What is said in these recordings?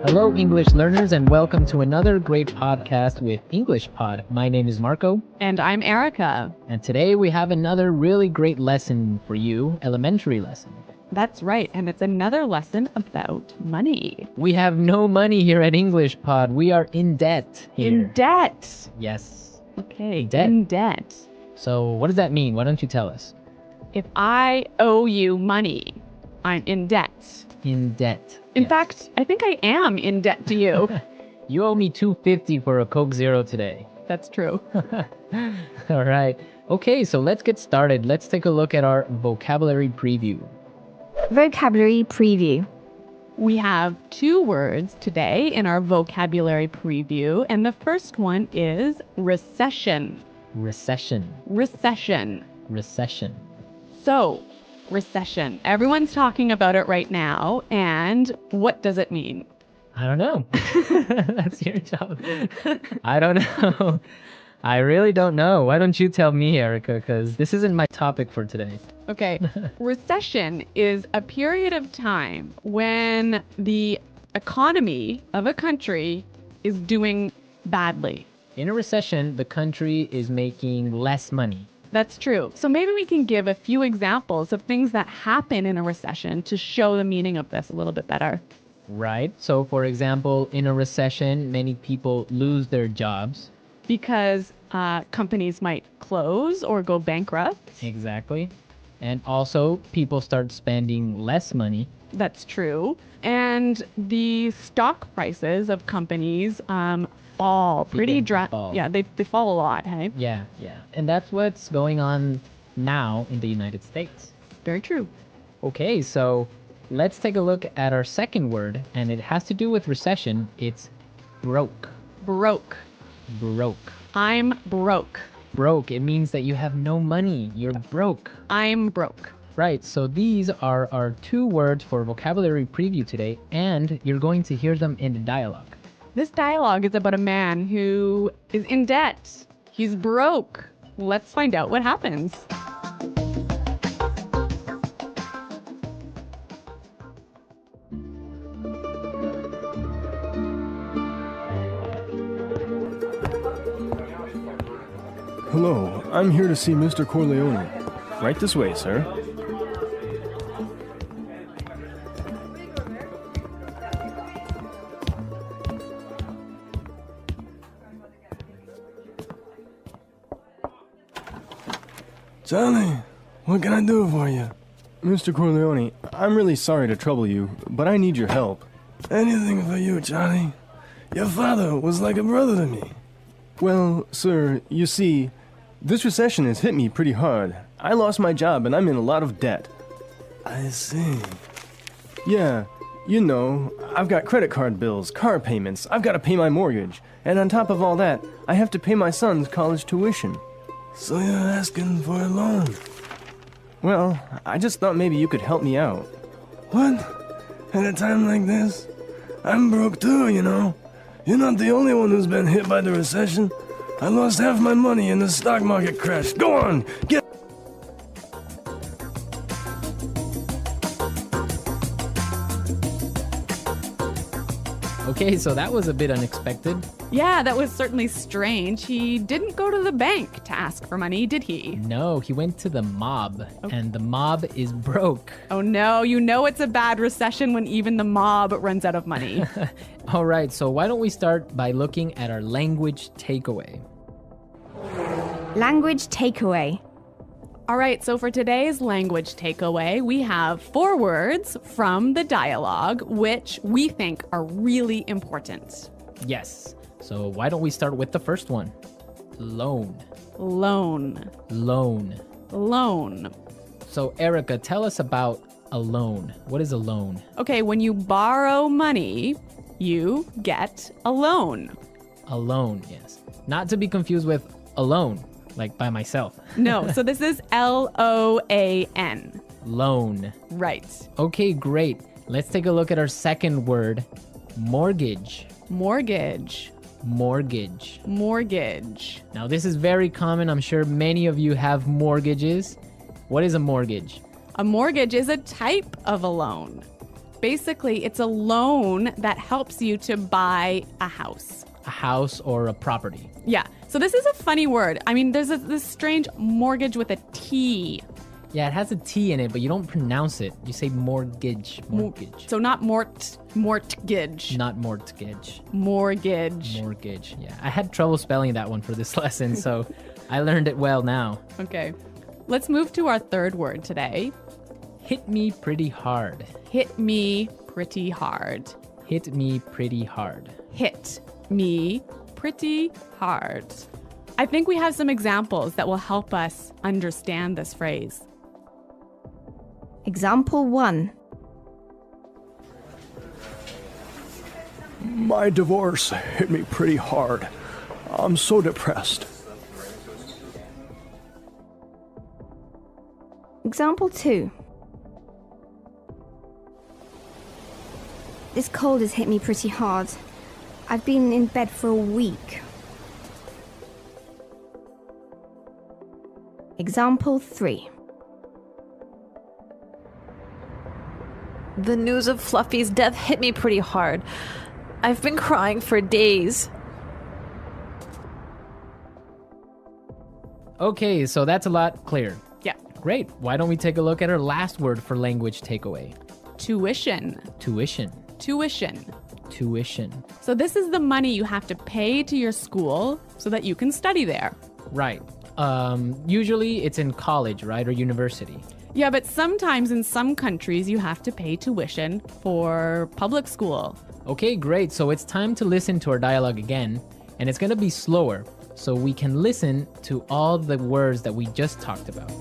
Hello, English learners, and welcome to another great podcast with English Pod. My name is Marco, And I'm Erica. and today we have another really great lesson for you, elementary lesson. That's right. And it's another lesson about money. We have no money here at English Pod. We are in debt here. In debt. Yes. Okay. Debt. In debt. So what does that mean? Why don't you tell us? If I owe you money, I'm in debt. In debt. In Yes. fact, I think I am in debt to you. You owe me $2.50 for a Coke Zero today. That's true. All right. Okay, so let's get started. Let's take a look at our vocabulary preview. Vocabulary preview. We have two words today in our vocabulary preview. And the first one is recession. Recession. Recession. Recession. So, recession. Everyone's talking about it right now. And what does it mean? I don't know. That's your job. I don't know. I really don't know. Why don't you tell me, Erica? Because this isn't my topic for today. Okay. Recession is a period of time when the economy of a country is doing badly. In a recession, the country is making less money. That's true. So maybe we can give a few examples of things that happen in a recession to show the meaning of this a little bit better. Right? So, for example, in a recession, many people lose their jobs. Because companies might close or go bankrupt. Exactly. And also, people start spending less money. That's true. And the stock prices of companies fall pretty fall. Yeah, they fall a lot, hey? Yeah. And that's what's going on now in the United States. Very true. Okay, so let's take a look at our second word, and it has to do with recession. It's broke. Broke. Broke. I'm broke. Broke. It means that you have no money. You're broke. I'm broke. Right, so these are our two words for vocabulary preview today, and you're going to hear them in the dialogue. This dialogue is about a man who is in debt. He's broke. Let's find out what happens. Hello, I'm here to see Mr. Corleone. Right this way, sir. Johnny, what can I do for you? Mr. Corleone, I'm really sorry to trouble you, but I need your help. Anything for you, Johnny. Your father was like a brother to me. Well, sir, you see, this recession has hit me pretty hard. I lost my job and I'm in a lot of debt. I see. Yeah, you know, I've got credit card bills, car payments, I've got to pay my mortgage, and on top of all that, I have to pay my son's college tuition. So you're asking for a loan? Well, I just thought maybe you could help me out. What? At a time like this? I'm broke too, you know. You're not the only one who's been hit by the recession. I lost half my money and the stock market crashed. Go on, get... Okay, so that was a bit unexpected. Yeah, that was certainly strange. He didn't go to the bank to ask for money, did he? No, he went to the mob, and the mob is broke. Oh no, you know it's a bad recession when even the mob runs out of money. All right, so why don't we start by looking at our language takeaway? Language takeaway. All right, so for today's language takeaway, we have 4 words from the dialogue, which we think are really important. Yes, so why don't we start with the first one? Loan. Loan. Loan. Loan. So Erica, tell us about a loan. What is a loan? Okay, when you borrow money, you get a loan. A loan, yes. Not to be confused with alone, like by myself. No, so this is L-O-A-N. Loan. Right. Okay, great. Let's take a look at our second word, mortgage. Mortgage. Mortgage. Mortgage. Now, this is very common. I'm sure many of you have mortgages. What is a mortgage? A mortgage is a type of a loan. Basically, it's a loan that helps you to buy a house. A house or a property. Yeah. So this is a funny word. I mean, there's this strange mortgage with a T. Yeah, it has a T in it, but you don't pronounce it. You say mortgage. Mortgage. So not mortgage. Not mortgage. Mortgage. Mortgage. Yeah. I had trouble spelling that one for this lesson, so I learned it well now. Okay. Let's move to our third word today. Hit me pretty hard. Hit me pretty hard. Hit me pretty hard. Hit me pretty hard. I think we have some examples that will help us understand this phrase. Example 1. My divorce hit me pretty hard. I'm so depressed. Example 2. This cold has hit me pretty hard. I've been in bed for a week. Example 3. The news of Fluffy's death hit me pretty hard. I've been crying for days. Okay, so that's a lot clearer. Yeah. Great. Why don't we take a look at our last word for language takeaway? Tuition. Tuition. Tuition. Tuition. So this is the money you have to pay to your school so that you can study there. Right. Usually it's in college, right? Or university. Yeah, but sometimes in some countries you have to pay tuition for public school. Okay, great. So it's time to listen to our dialogue again, and it's going to be slower so we can listen to all the words that we just talked about.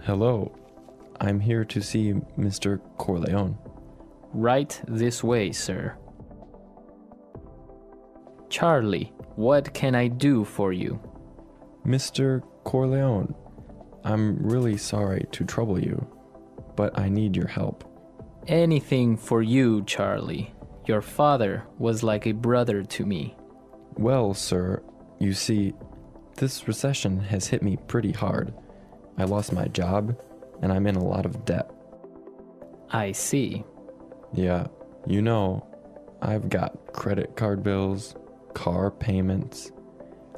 Hello, I'm here to see Mr. Corleone. Right this way, sir. Charlie, what can I do for you? Mr. Corleone, I'm really sorry to trouble you, but I need your help. Anything for you, Charlie. Your father was like a brother to me. Well, sir, you see, this recession has hit me pretty hard. I lost my job, and I'm in a lot of debt. I see. Yeah, you know, I've got credit card bills, car payments,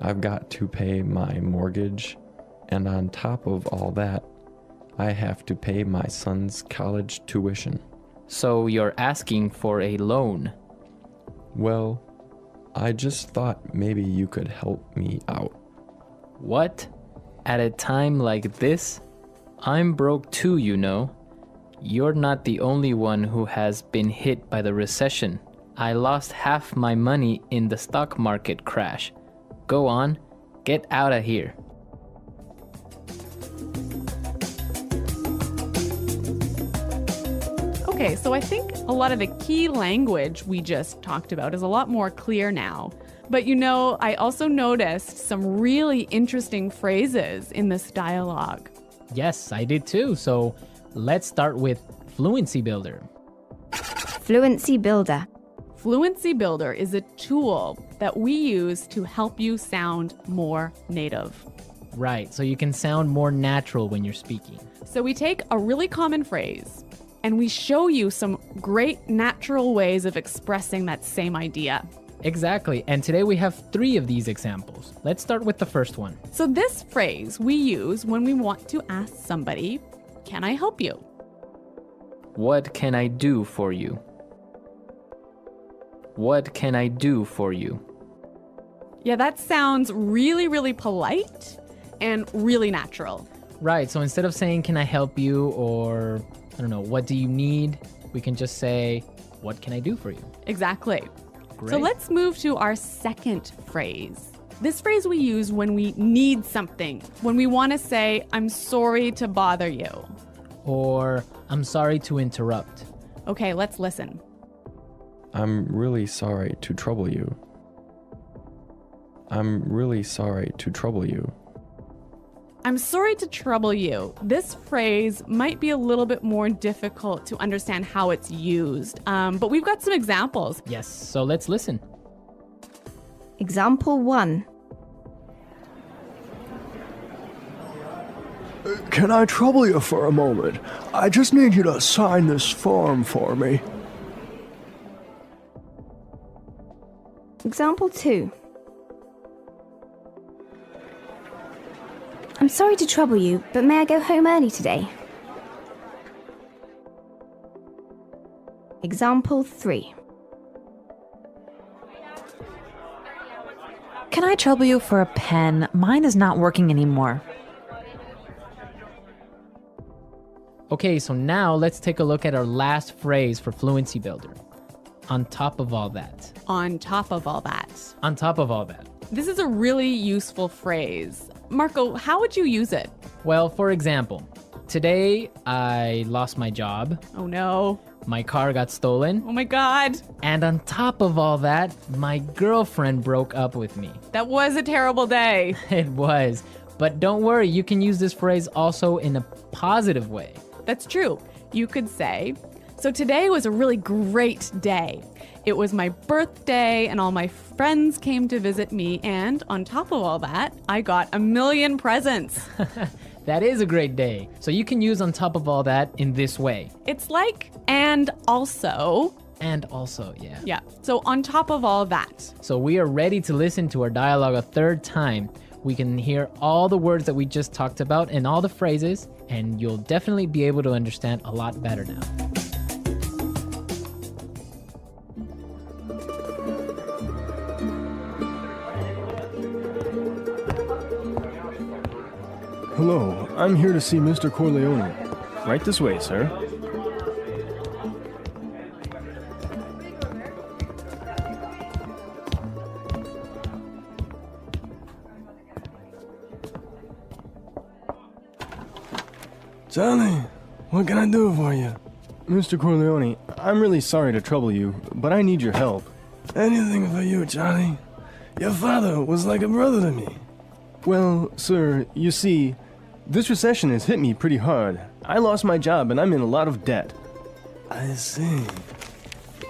I've got to pay my mortgage, and on top of all that, I have to pay my son's college tuition. So you're asking for a loan? Well, I just thought maybe you could help me out. What? At a time like this? I'm broke too, you know. You're not the only one who has been hit by the recession. I lost half my money in the stock market crash. Go on, get out of here. Okay, so I think a lot of the key language we just talked about is a lot more clear now. But you know, I also noticed some really interesting phrases in this dialogue. Yes, I did too. So let's start with Fluency Builder. Fluency Builder. Fluency Builder is a tool that we use to help you sound more native. Right, so you can sound more natural when you're speaking. So we take a really common phrase and we show you some great natural ways of expressing that same idea. Exactly, and today we have 3 of these examples. Let's start with the first one. So this phrase we use when we want to ask somebody, "Can I help you?" What can I do for you? What can I do for you? Yeah, that sounds really, really polite and really natural. Right, so instead of saying, can I help you? Or, I don't know, what do you need? We can just say, what can I do for you? Exactly. Great. So let's move to our second phrase. This phrase we use when we need something, when we want to say, I'm sorry to bother you. Or, I'm sorry to interrupt. Okay, let's listen. I'm really sorry to trouble you. I'm really sorry to trouble you. I'm sorry to trouble you. This phrase might be a little bit more difficult to understand how it's used, but we've got some examples. Yes, so let's listen. Example 1. Can I trouble you for a moment? I just need you to sign this form for me. Example 2. I'm sorry to trouble you, but may I go home early today? Example 3. Can I trouble you for a pen? Mine is not working anymore. Okay, so now let's take a look at our last phrase for Fluency Builder. On top of all that. On top of all that. On top of all that. This is a really useful phrase. Marco, how would you use it? Well, for example, today I lost my job, Oh no. my car got stolen, Oh my God. and on top of all that, my girlfriend broke up with me. That was a terrible day. It was. But don't worry, you can use this phrase also in a positive way. That's true. You could say, so today was a really great day. It was my birthday and all my friends came to visit me, and on top of all that, I got 1,000,000 presents. That is a great day. So you can use on top of all that in this way. It's like, and also. And also, yeah. Yeah, so on top of all that. So we are ready to listen to our dialogue a third time. We can hear all the words that we just talked about and all the phrases, and you'll definitely be able to understand a lot better now. Hello, I'm here to see Mr. Corleone. Right this way, sir. Johnny, what can I do for you? Mr. Corleone, I'm really sorry to trouble you, but I need your help. Anything for you, Johnny. Your father was like a brother to me. Well, sir, you see, this recession has hit me pretty hard. I lost my job and I'm in a lot of debt. I see.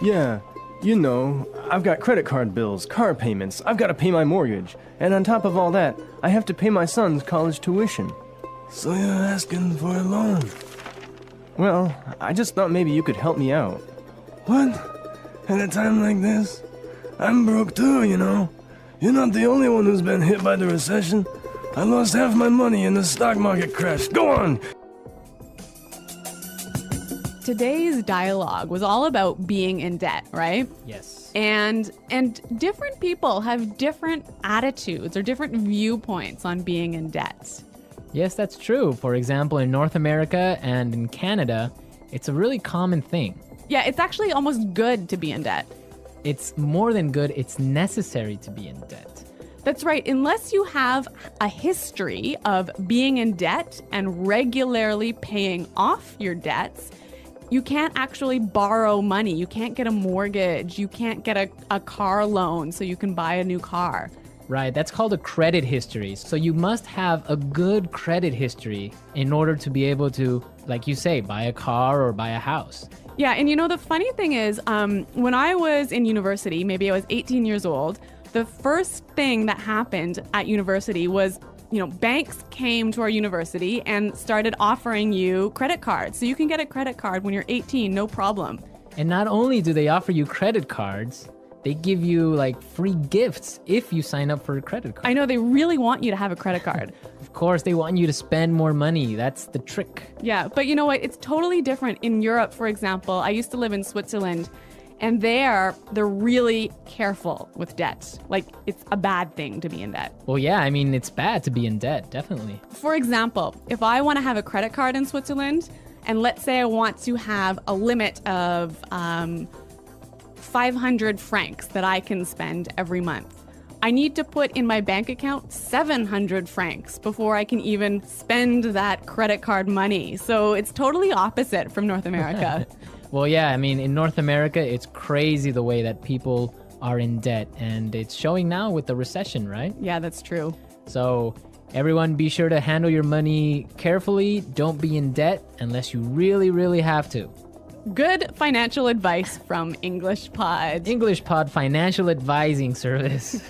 Yeah, you know, I've got credit card bills, car payments, I've got to pay my mortgage, and on top of all that, I have to pay my son's college tuition. So you're asking for a loan? Well, I just thought maybe you could help me out. What? At a time like this? I'm broke too, you know. You're not the only one who's been hit by the recession. I lost half my money in the stock market crash. Go on! Today's dialogue was all about being in debt, right? Yes. And different people have different attitudes or different viewpoints on being in debt. Yes, that's true. For example, in North America and in Canada, it's a really common thing. Yeah, it's actually almost good to be in debt. It's more than good, it's necessary to be in debt. That's right. Unless you have a history of being in debt and regularly paying off your debts, you can't actually borrow money. You can't get a mortgage. You can't get a car loan so you can buy a new car. Right, that's called a credit history. So you must have a good credit history in order to be able to, like you say, buy a car or buy a house. Yeah, and you know, the funny thing is, when I was in university, maybe I was 18 years old, the first thing that happened at university was, banks came to our university and started offering you credit cards. So you can get a credit card when you're 18, no problem. And not only do they offer you credit cards, they give you like free gifts if you sign up for a credit card. I know, they really want you to have a credit card. Of course, they want you to spend more money. That's the trick. Yeah, but you know what? It's totally different. In Europe, for example, I used to live in Switzerland, and they're really careful with debt. Like, it's a bad thing to be in debt. Well, yeah, I mean, it's bad to be in debt, definitely. For example, if I want to have a credit card in Switzerland, and let's say I want to have a limit of 500 francs that I can spend every month, I need to put in my bank account 700 francs before I can even spend that credit card money. So it's totally opposite from North America. Well, yeah, I mean, in North America, it's crazy the way that people are in debt, and it's showing now with the recession, right? Yeah, that's true. So everyone, be sure to handle your money carefully. Don't be in debt unless you really, really have to. Good financial advice from English Pod. English Pod Financial Advising Service.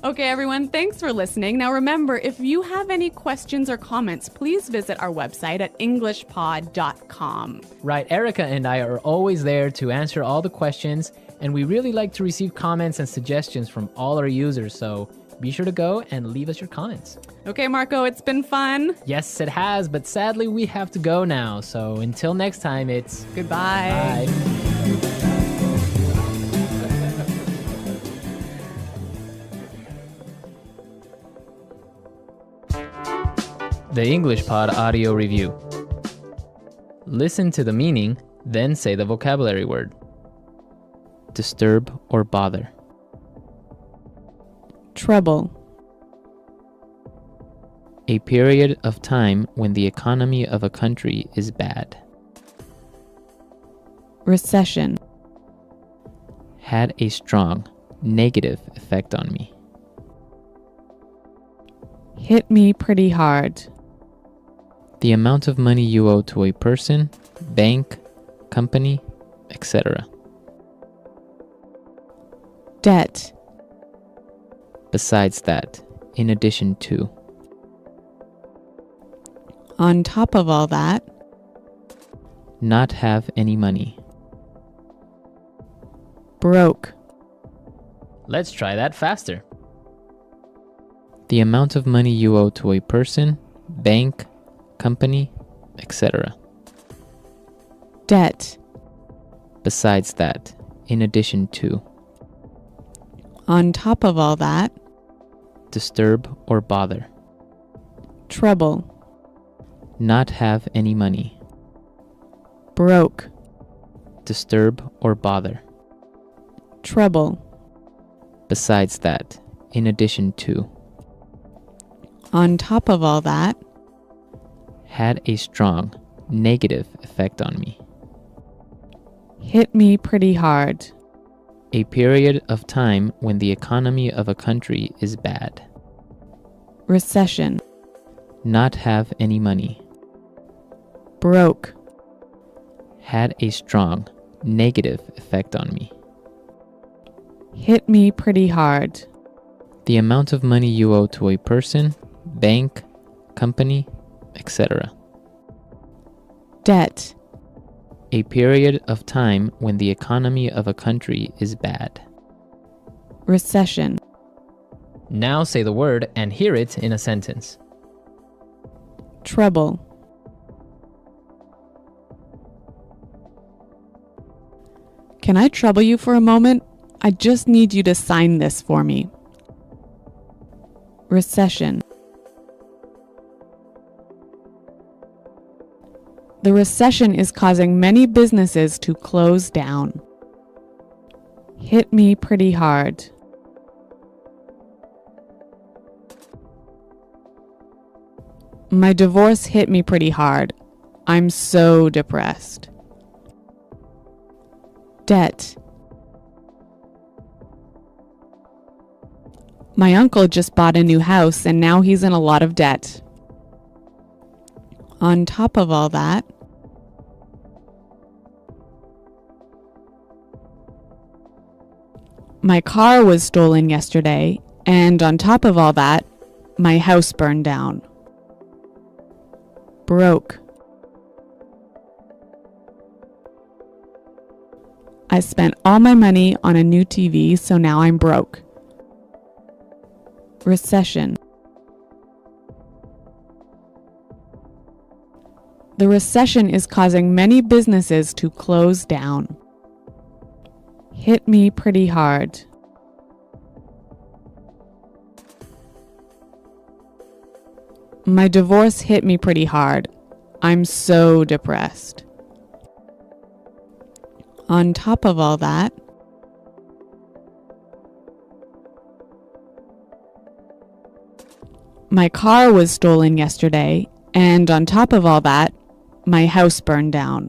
Okay, everyone, thanks for listening. Now remember, if you have any questions or comments, please visit our website at englishpod.com. Right, Erica and I are always there to answer all the questions, and we really like to receive comments and suggestions from all our users, so be sure to go and leave us your comments. Okay, Marco, it's been fun. Yes, it has, but sadly we have to go now, so until next time, it's Goodbye. bye. The English Pod Audio Review. Listen to the meaning, then say the vocabulary word. Disturb or bother. Trouble. A period of time when the economy of a country is bad. Recession. Had a strong negative effect on me. Hit me pretty hard. The amount of money you owe to a person, bank, company, etc. Debt. Besides that, in addition to. On top of all that. Not have any money. Broke. Let's try that faster. The amount of money you owe to a person, bank, company, etc. Debt. Besides that, in addition to. On top of all that. Disturb or bother. Trouble. Not have any money. Broke. Disturb or bother. Trouble. Besides that, in addition to. On top of all that. Had a strong negative effect on me. Hit me pretty hard. A period of time when the economy of a country is bad. Recession. Not have any money. Broke. Had a strong negative effect on me. Hit me pretty hard. The amount of money you owe to a person, bank, company, etc. Debt. A period of time when the economy of a country is bad. Recession. Now say the word and hear it in a sentence. Trouble. Can I trouble you for a moment? I just need you to sign this for me. Recession. The recession is causing many businesses to close down. Hit me pretty hard. My divorce hit me pretty hard. I'm so depressed. Debt. My uncle just bought a new house and now he's in a lot of debt. On top of all that, my car was stolen yesterday, and on top of all that, my house burned down. Broke. I spent all my money on a new TV, so now I'm broke. Recession. The recession is causing many businesses to close down. Hit me pretty hard. My divorce hit me pretty hard. I'm so depressed. On top of all that, my car was stolen yesterday, and on top of all that, my house burned down.